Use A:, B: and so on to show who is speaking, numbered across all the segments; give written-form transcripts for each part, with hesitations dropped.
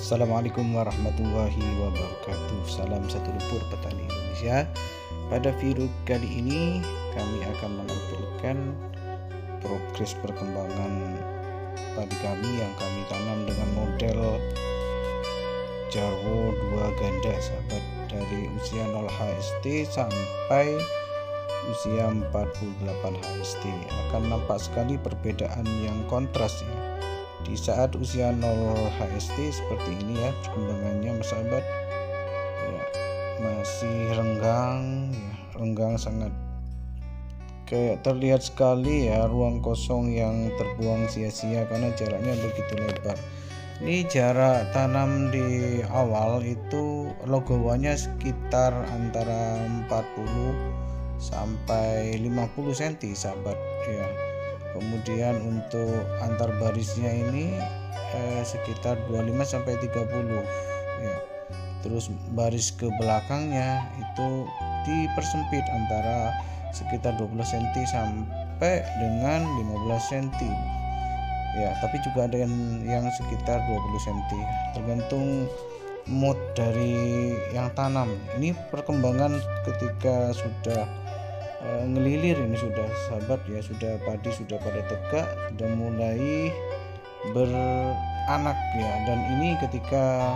A: Assalamualaikum warahmatullahi wabarakatuh. Salam satu lumpur petani Indonesia. Pada video kali ini kami akan menampilkan progres perkembangan padi kami yang kami tanam dengan model Jarwo 2 ganda, sahabat, dari usia 0 HST sampai usia 48 HST. Akan nampak sekali perbedaan yang kontras ya. Di saat usia 0 HST seperti ini ya perkembangannya, sahabat, ya, masih renggang sangat, kayak terlihat sekali ya ruang kosong yang terbuang sia-sia karena jaraknya begitu lebar. Ini jarak tanam di awal itu logowannya sekitar antara 40 sampai 50 cm, sahabat ya. Kemudian untuk antar barisnya ini sekitar 25 sampai 30 ya. Terus baris ke belakangnya itu dipersempit antara sekitar 12 cm sampai dengan 15 cm ya, tapi juga ada yang sekitar 20 cm tergantung mood dari yang tanam. Ini perkembangan ketika sudah ngelilir ini sudah, sahabat ya, sudah padi sudah pada tegak, sudah mulai beranak ya. Dan ini ketika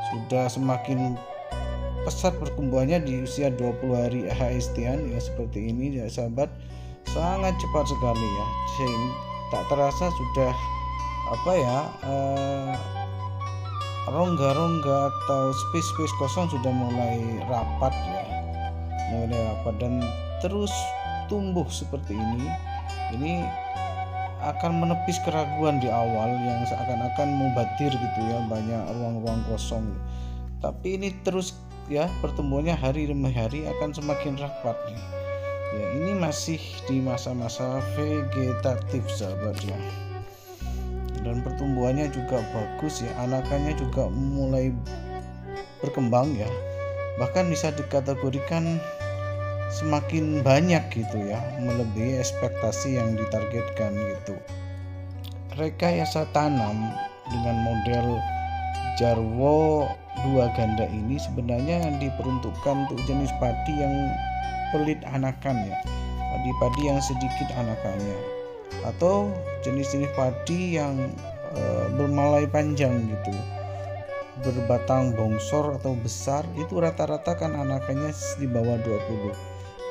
A: sudah semakin pesat pertumbuhannya di usia 20 hari HST-an ya, seperti ini ya, sahabat, sangat cepat sekali ya. Sehingga tak terasa sudah rongga-rongga atau space kosong sudah mulai rapat ya, dan terus tumbuh seperti ini akan menepis keraguan di awal yang seakan-akan mubadir gitu ya, banyak ruang-ruang kosong. Tapi ini terus ya, pertumbuhannya hari demi hari akan semakin rapat ya. Ini masih di masa-masa vegetatif, sahabat ya, dan pertumbuhannya juga bagus ya, anakannya juga mulai berkembang ya, bahkan bisa dikategorikan semakin banyak gitu ya, melebihi ekspektasi yang ditargetkan gitu. Rekayasa tanam dengan model Jarwo 2 ganda ini sebenarnya diperuntukkan untuk jenis padi yang pelit anakan ya, padi-padi yang sedikit anakannya, atau jenis-jenis padi yang bermalai panjang gitu, berbatang bongsor atau besar, itu rata-rata kan anakannya di bawah 20.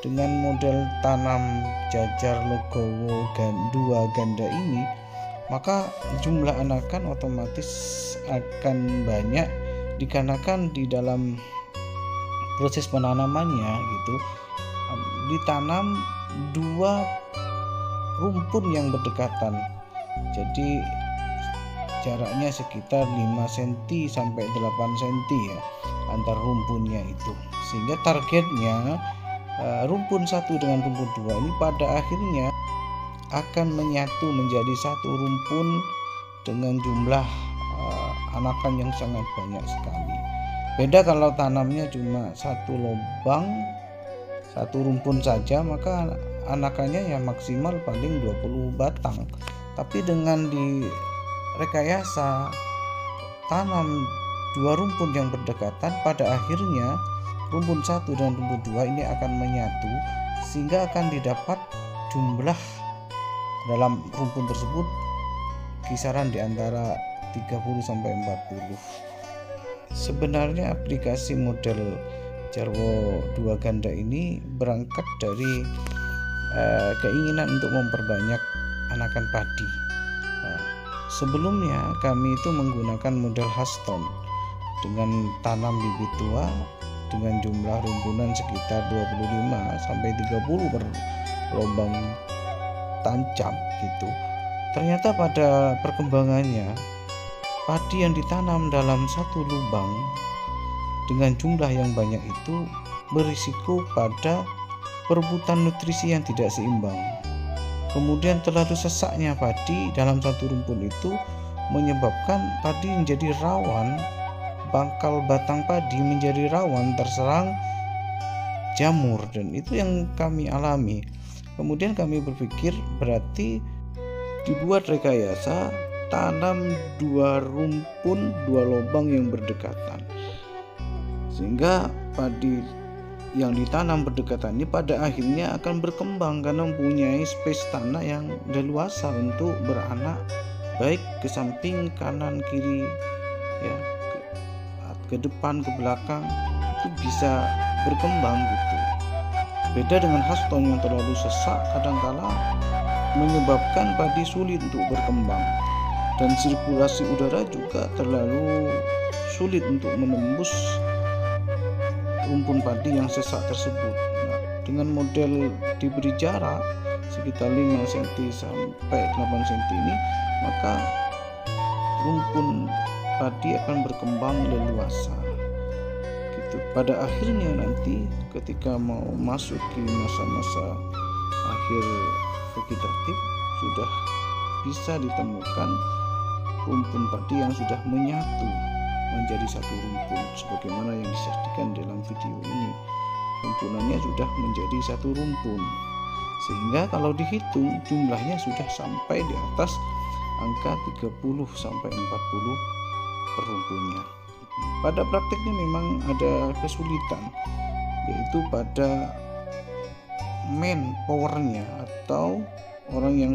A: Dengan model tanam jajar logowo 2 ganda ini, maka jumlah anakan otomatis akan banyak dikarenakan di dalam proses penanamannya gitu ditanam 2 rumpun yang berdekatan. Jadi jaraknya sekitar 5 cm sampai 8 cm ya antar rumpunnya itu, sehingga targetnya rumpun 1 dengan rumpun 2 ini pada akhirnya akan menyatu menjadi satu rumpun dengan jumlah anakan yang sangat banyak sekali. Beda kalau tanamnya cuma satu lubang, satu rumpun saja, maka anakannya ya maksimal paling 20 batang. Tapi dengan di rekayasa tanam 2 rumpun yang berdekatan, pada akhirnya rumpun 1 dan rumpun 2 ini akan menyatu, sehingga akan didapat jumlah dalam rumpun tersebut kisaran di antara 30 sampai 40. Sebenarnya aplikasi model Jarwo 2 ganda ini berangkat dari keinginan untuk memperbanyak anakan padi. Sebelumnya kami itu menggunakan model Haston dengan tanam bibit tua dengan jumlah rumpunan sekitar 25 sampai 30 per lubang tancap gitu. Ternyata pada perkembangannya padi yang ditanam dalam satu lubang dengan jumlah yang banyak itu berisiko pada perebutan nutrisi yang tidak seimbang. Kemudian terlalu sesaknya padi dalam satu rumpun itu menyebabkan padi menjadi rawan, pangkal batang padi menjadi rawan terserang jamur, dan itu yang kami alami. Kemudian kami berpikir berarti dibuat rekayasa tanam 2 rumpun, 2 lubang yang berdekatan, sehingga padi yang ditanam berdekatan ini pada akhirnya akan berkembang karena mempunyai space tanah yang leluasa untuk beranak, baik ke samping, kanan, kiri, ya, ke depan, ke belakang, itu bisa berkembang gitu. Beda dengan hastong yang terlalu sesak, kadangkala menyebabkan padi sulit untuk berkembang, dan sirkulasi udara juga terlalu sulit untuk menembus rumpun padi yang sesak tersebut. Nah, dengan model diberi jarak sekitar 5 cm sampai 8 cm ini, maka rumpun padi akan berkembang leluasa gitu. Pada akhirnya nanti ketika mau masuk ke masa-masa akhir vegetatif, sudah bisa ditemukan rumpun padi yang sudah menyatu menjadi satu rumpun sebagaimana yang disajikan dalam video ini. Rumpunannya sudah menjadi satu rumpun, sehingga kalau dihitung jumlahnya sudah sampai di atas angka 30 sampai 40 per rumpunnya. Pada praktiknya memang ada kesulitan, yaitu pada manpowernya atau orang yang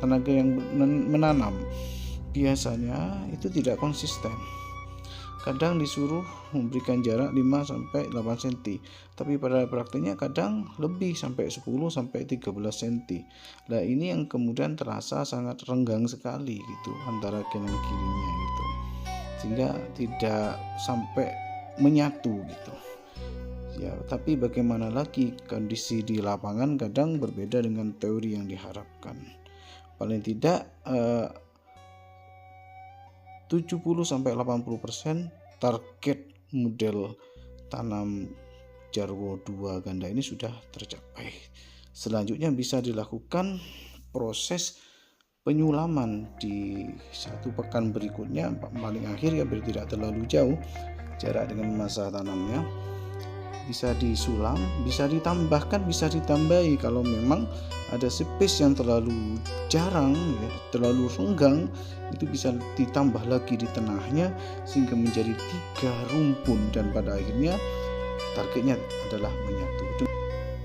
A: tenaga yang menanam. Biasanya itu tidak konsisten. Kadang disuruh memberikan jarak 5 sampai 8 cm, tapi pada praktiknya kadang lebih sampai 10 sampai 13 cm. Nah, ini yang kemudian terasa sangat renggang sekali gitu antara kanan kirinya gitu, sehingga tidak sampai menyatu gitu. Ya, tapi bagaimana lagi, kondisi di lapangan kadang berbeda dengan teori yang diharapkan. Paling tidak 70-80% target model tanam Jarwo 2 ganda ini sudah tercapai. Selanjutnya bisa dilakukan proses penyulaman di 1 pekan berikutnya, paling akhir ya, biar tidak terlalu jauh jarak dengan masa tanamnya. Bisa disulam, bisa ditambahkan, bisa ditambahi kalau memang ada space yang terlalu jarang ya, terlalu renggang, itu bisa ditambah lagi di tengahnya sehingga menjadi 3 rumpun, dan pada akhirnya targetnya adalah menyatu.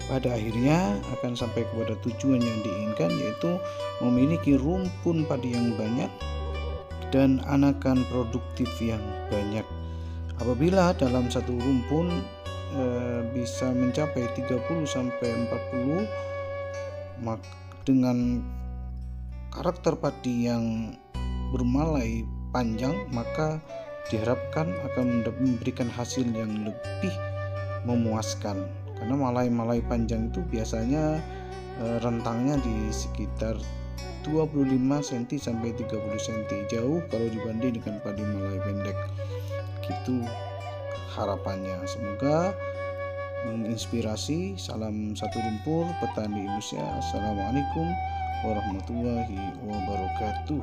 A: Pada akhirnya akan sampai kepada tujuan yang diinginkan, yaitu memiliki rumpun padi yang banyak dan anakan produktif yang banyak. Apabila dalam satu rumpun bisa mencapai 30 sampai 40 dengan karakter padi yang bermalai panjang, maka diharapkan akan memberikan hasil yang lebih memuaskan, karena malai-malai panjang itu biasanya rentangnya di sekitar 25 cm sampai 30 cm, jauh kalau dibanding dengan padi malai pendek gitu harapannya. Semoga menginspirasi. Salam satu lumpur petani Indonesia. Assalamualaikum warahmatullahi wabarakatuh.